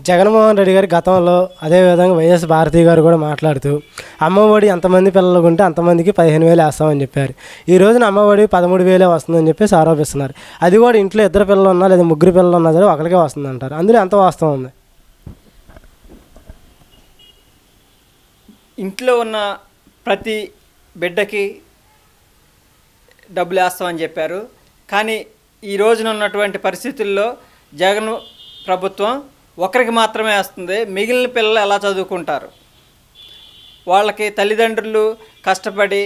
జగన్మోహన్ రెడ్డి గారి గతంలో అదేవిధంగా వైఎస్ భారతి గారు కూడా మాట్లాడుతూ అమ్మఒడి ఎంతమంది పిల్లలు ఉంటే అంతమందికి 15,000 వేస్తామని చెప్పారు. ఈ రోజున అమ్మఒడి 13,000 వస్తుందని చెప్పేసి ఆరోపిస్తున్నారు. అది కూడా ఇంట్లో ఇద్దరు పిల్లలు ఉన్నా లేదా ముగ్గురు పిల్లలు ఉన్నా సరే ఒకరికే వస్తుంది అంటారు. అందులో ఎంత వాస్తవం ఉంది? ఇంట్లో ఉన్న ప్రతి బిడ్డకి డబ్బులు వేస్తామని చెప్పారు. కానీ ఈ రోజున ఉన్నటువంటి పరిస్థితుల్లో జగన్ ప్రభుత్వం ఒకరికి మాత్రమే వేస్తుంది. మిగిలిన పిల్లలు ఎలా చదువుకుంటారు? వాళ్ళకి తల్లిదండ్రులు కష్టపడి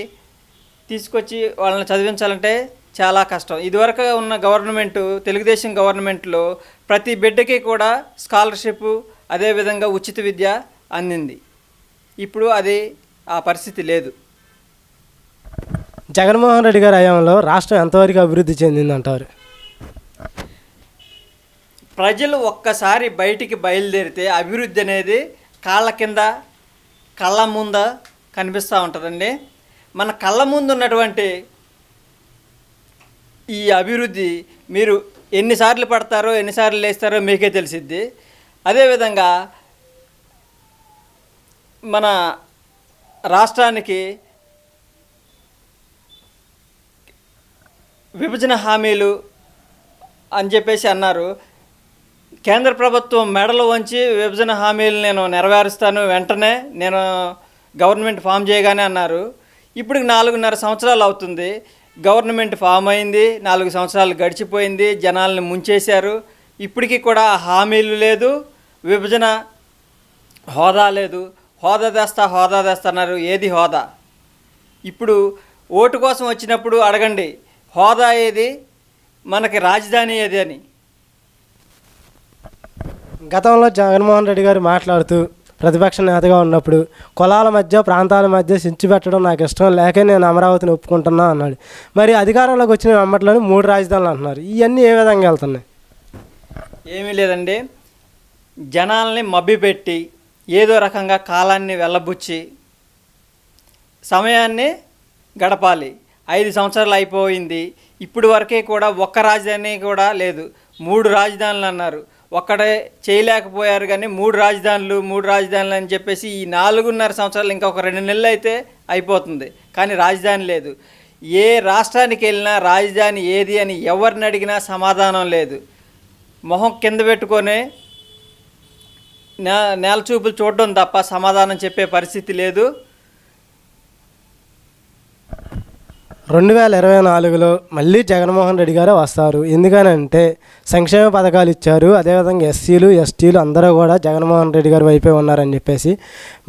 తీసుకొచ్చి వాళ్ళని చదివించాలంటే చాలా కష్టం. ఇదివరకు ఉన్న గవర్నమెంటు, తెలుగుదేశం గవర్నమెంట్లో ప్రతి బిడ్డకి కూడా స్కాలర్షిప్, అదేవిధంగా ఉచిత విద్య అందింది. ఇప్పుడు అది ఆ పరిస్థితి లేదు. జగన్మోహన్ రెడ్డి గారి హయాంలో రాష్ట్రం ఎంతవరకు అభివృద్ధి చెందిందంటారు? ప్రజలు ఒక్కసారి బయటికి బయలుదేరితే అభివృద్ధి అనేది కాళ్ళ కింద, కళ్ళ ముంద కనిపిస్తూ ఉంటుందండి. మన కళ్ళ ముందు ఉన్నటువంటి ఈ అభివృద్ధి మీరు ఎన్నిసార్లు పడతారో ఎన్నిసార్లు లేస్తారో మీకే తెలిసిద్ది. అదేవిధంగా మన రాష్ట్రానికి విభజన హామీలు అని చెప్పేసి అన్నారు. కేంద్ర ప్రభుత్వం మెడలు వంచి విభజన హామీలు నేను నెరవేరుస్తాను వెంటనే నేను గవర్నమెంట్ ఫామ్ చేయగానే అన్నారు. ఇప్పుడు 4.5 సంవత్సరాలు అవుతుంది. గవర్నమెంట్ ఫామ్ అయింది, 4 సంవత్సరాలు గడిచిపోయింది, జనాలను ముంచేశారు. ఇప్పటికీ కూడా హామీలు లేదు, విభజన హోదా లేదు. హోదా తెస్తా అన్నారు. ఏది హోదా? ఇప్పుడు ఓటు కోసం వచ్చినప్పుడు అడగండి, హోదా ఏది, మనకి రాజధాని ఏది అని. గతంలో జగన్మోహన్ రెడ్డి గారు మాట్లాడుతూ ప్రతిపక్ష నేతగా ఉన్నప్పుడు కులాల మధ్య, ప్రాంతాల మధ్య సించి పెట్టడం నాకు ఇష్టం లేక నేను అమరావతిని ఒప్పుకుంటున్నా అన్నాడు. మరి అధికారంలోకి వచ్చిన వెంబట్లోనే 3 రాజధానులు అంటున్నారు. ఇవన్నీ ఏ విధంగా వెళ్తున్నాయి? ఏమీ లేదండి. జనాల్ని మభ్యపెట్టి ఏదో రకంగా కాలాన్ని వెళ్ళబుచ్చి సమయాన్ని గడపాలి. 5 సంవత్సరాలు అయిపోయింది. ఇప్పుడు వరకే కూడా ఒక్క రాజధాని కూడా లేదు. 3 రాజధానులు అన్నారు. ఒక్కడే చేయలేకపోయారు. కానీ 3 రాజధానులు అని చెప్పేసి ఈ 4.5 సంవత్సరాలు ఇంకా ఒక 2 నెలలు అయితే అయిపోతుంది. కానీ రాజధాని లేదు. ఏ రాష్ట్రానికి వెళ్ళినా రాజధాని ఏది అని ఎవరిని అడిగినా సమాధానం లేదు. మొహం కింద పెట్టుకొని నేల చూపులు చూడడం తప్ప సమాధానం చెప్పే పరిస్థితి లేదు. 2024లో మళ్ళీ జగన్మోహన్ రెడ్డి గారే వస్తారు. ఎందుకనంటే సంక్షేమ పథకాలు ఇచ్చారు. అదేవిధంగా ఎస్సీలు, ఎస్టీలు అందరూ కూడా జగన్మోహన్ రెడ్డి గారు వైపే ఉన్నారని చెప్పేసి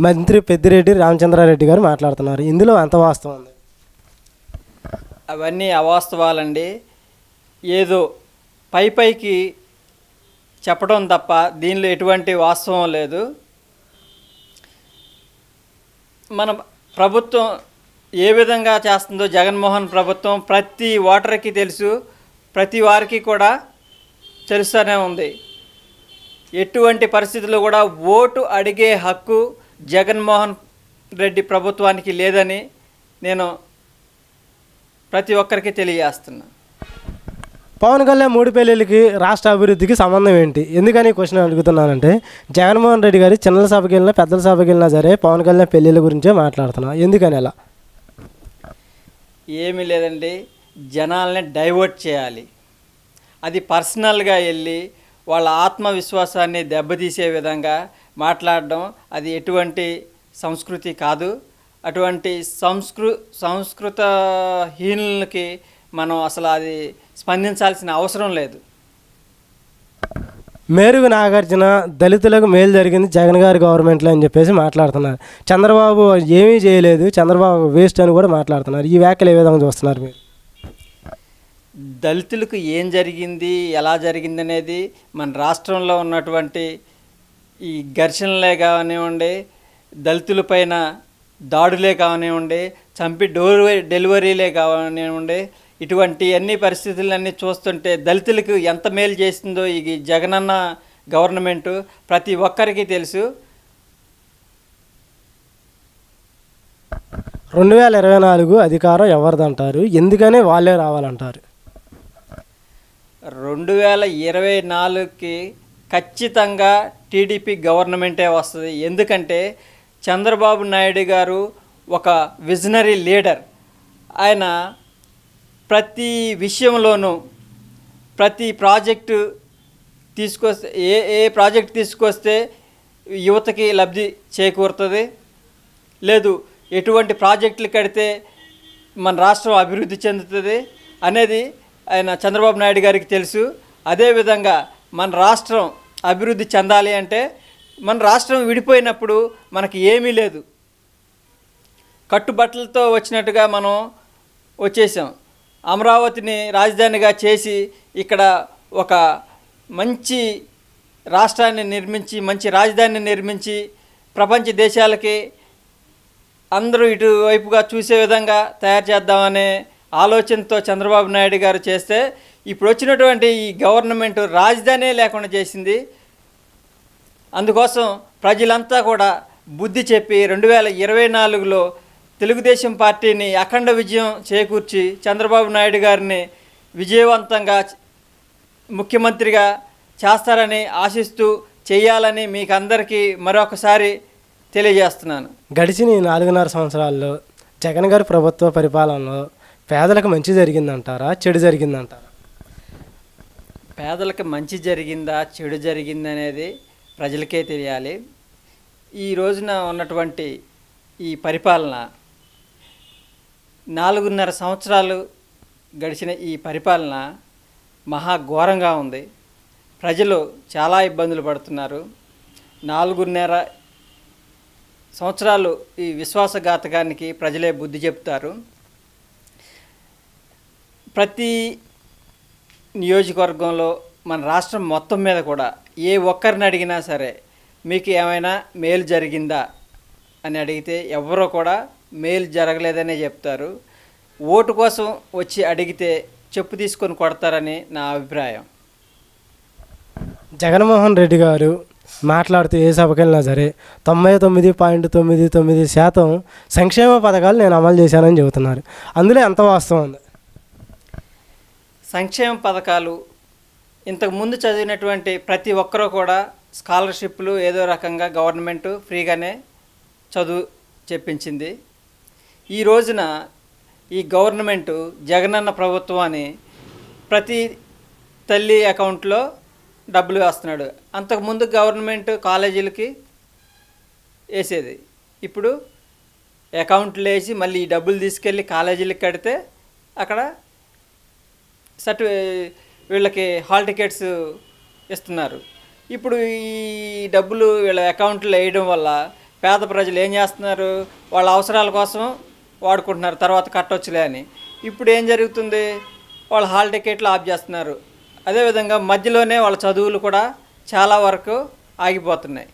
మంత్రి పెద్దిరెడ్డి రామచంద్రారెడ్డి గారు మాట్లాడుతున్నారు. ఇందులో ఎంత వాస్తవం ఉంది? అవన్నీ అవాస్తవాలండి. ఏదో పైకి చెప్పడం తప్ప దీనిలో ఎటువంటి వాస్తవం లేదు. మన ప్రభుత్వం ఏ విధంగా చేస్తుందో జగన్మోహన్ ప్రభుత్వం ప్రతి ఓటర్కి తెలుసు, ప్రతి వారికి కూడా తెలుస్తూనే ఉంది. ఎటువంటి పరిస్థితుల్లో కూడా ఓటు అడిగే హక్కు జగన్మోహన్ రెడ్డి ప్రభుత్వానికి లేదని నేను ప్రతి ఒక్కరికి తెలియజేస్తున్నా. పవన్ కళ్యాణ్ 3 పెళ్ళిళ్ళకి రాష్ట్ర అభివృద్ధికి సంబంధం ఏంటి? ఎందుకని క్వశ్చన్ అడుగుతున్నానంటే జగన్మోహన్ రెడ్డి గారి చిన్నల సభకి వెళ్ళినా పెద్దల సభకి వెళ్ళినా సరే పవన్ కళ్యాణ్ పెళ్ళిళ్ళ గురించే మాట్లాడుతున్నా. ఎందుకని అలా? ఏమీ లేదండి. జనాల్ని డైవర్ట్ చేయాలి. అది పర్సనల్గా వెళ్ళి వాళ్ళ ఆత్మవిశ్వాసాన్ని దెబ్బతీసే విధంగా మాట్లాడడం అది ఎటువంటి సంస్కృతి కాదు. అటువంటి సంస్కృతహీనులకి మనం అసలు అది స్పందించాల్సిన అవసరం లేదు. మేరుగు నాగార్జున దళితులకు మేలు జరిగింది జగన్ గారి గవర్నమెంట్లో అని చెప్పేసి మాట్లాడుతున్నారు. చంద్రబాబు ఏమీ చేయలేదు, చంద్రబాబు వేస్ట్ అని కూడా మాట్లాడుతున్నారు. ఈ వ్యాఖ్యలు ఏ విధంగా చూస్తున్నారు మీరు? దళితులకు ఏం జరిగింది, ఎలా జరిగింది అనేది మన రాష్ట్రంలో ఉన్నటువంటి ఈ ఘర్షణలే కానివ్వండి, దళితులపైన దాడులే కానివ్వండి, చంపి డెలివరీలే కానివ్వండి, ఇటువంటి అన్ని పరిస్థితులన్నీ చూస్తుంటే దళితులకు ఎంత మేలు చేస్తుందో ఈ జగనన్న గవర్నమెంటు ప్రతి ఒక్కరికి తెలుసు. 2024 అధికారం ఎవరిదంటారు? ఎందుకని వాళ్ళే రావాలంటారు? 2024కి ఖచ్చితంగా టీడీపీ గవర్నమెంటే వస్తుంది. ఎందుకంటే చంద్రబాబు నాయుడు గారు ఒక విజనరీ లీడర్. ఆయన ప్రతి విషయంలోనూ ప్రతి ప్రాజెక్టు తీసుకొస్తే ఏ ప్రాజెక్ట్ తీసుకొస్తే యువతకి లబ్ధి చేకూరుతుంది, లేదు ఎటువంటి ప్రాజెక్టులు కడితే మన రాష్ట్రం అభివృద్ధి చెందుతుంది అనేది ఆయన చంద్రబాబు నాయుడు గారికి తెలుసు. అదేవిధంగా మన రాష్ట్రం అభివృద్ధి చెందాలి అంటే మన రాష్ట్రం విడిపోయినప్పుడు మనకి ఏమీ లేదు, కట్టుబట్టలతో వచ్చినట్టుగా మనం వచ్చేసాం. అమరావతిని రాజధానిగా చేసి ఇక్కడ ఒక మంచి రాష్ట్రాన్ని నిర్మించి మంచి రాజధానిని నిర్మించి ప్రపంచ దేశాలకి అందరూ ఇటువైపుగా చూసే విధంగా తయారు చేద్దామనే ఆలోచనతో చంద్రబాబు నాయుడు గారు చేస్తే ఇప్పుడు వచ్చినటువంటి ఈ గవర్నమెంట్ రాజధానే లేకుండా చేసింది. అందుకోసం ప్రజలంతా కూడా బుద్ధి చెప్పి 2024లో తెలుగుదేశం పార్టీని అఖండ విజయం చేకూర్చి చంద్రబాబు నాయుడు గారిని విజయవంతంగా ముఖ్యమంత్రిగా చేస్తారని ఆశిస్తూ చేయాలని మీకు అందరికీ మరొకసారి తెలియజేస్తున్నాను. గడిచిన ఈ 4.5 సంవత్సరాల్లో జగన్ గారి ప్రభుత్వ పరిపాలనలో పేదలకు మంచి జరిగిందంటారా, చెడు జరిగిందంటారా? పేదలకు మంచి జరిగిందా చెడు జరిగిందా అనేది ప్రజలకే తెలియాలి. ఈ రోజున ఉన్నటువంటి ఈ పరిపాలన 4.5 సంవత్సరాలు గడిచిన ఈ పరిపాలన మహా ఘోరంగా ఉంది. ప్రజలు చాలా ఇబ్బందులు పడుతున్నారు. 4.5 సంవత్సరాలు ఈ విశ్వాసఘాతకానికి ప్రజలే బుద్ధి చెప్తారు. ప్రతి నియోజకవర్గంలో మన రాష్ట్రం మొత్తం మీద కూడా ఏ ఒక్కరిని అడిగినా సరే మీకు ఏమైనా మేలు జరిగిందా అని అడిగితే ఎవరో కూడా మేలు జరగలేదనే చెప్తారు. ఓటు కోసం వచ్చి అడిగితే చెప్పు తీసుకొని కొడతారని నా అభిప్రాయం. జగన్మోహన్ రెడ్డి గారు మాట్లాడుతూ ఏ సభకి వెళ్ళినా సరే 99.99% సంక్షేమ పథకాలు నేను అమలు చేశానని చెబుతున్నారు. అందులో ఎంత వాస్తవం ఉంది? సంక్షేమ పథకాలు ఇంతకుముందు చదివినటువంటి ప్రతి ఒక్కరూ కూడా స్కాలర్షిప్లు ఏదో రకంగా గవర్నమెంట్ ఫ్రీగానే చదువు చెప్పించింది. ఈ రోజున ఈ గవర్నమెంటు జగనన్న ప్రభుత్వం అని ప్రతి తల్లి అకౌంట్లో డబ్బులు వేస్తున్నాడు. అంతకుముందు గవర్నమెంట్ కాలేజీలకి వేసేది, ఇప్పుడు అకౌంట్లు వేసి మళ్ళీ ఈ డబ్బులు తీసుకెళ్ళి కాలేజీలకు కడితే అక్కడ వీళ్ళకి హాల్ టికెట్స్ ఇస్తున్నారు. ఇప్పుడు ఈ డబ్బులు వీళ్ళ అకౌంట్లో వేయడం వల్ల పేద ప్రజలు ఏం చేస్తున్నారు, వాళ్ళ అవసరాల కోసం వాడుకుంటున్నారు, తర్వాత కట్టొచ్చులే అని. ఇప్పుడు ఏం జరుగుతుంది, వాళ్ళ హాల్ టికెట్లు ఆఫ్ చేస్తున్నారు. అదేవిధంగా మధ్యలోనే వాళ్ళ చదువులు కూడా చాలా వరకు ఆగిపోతున్నాయి.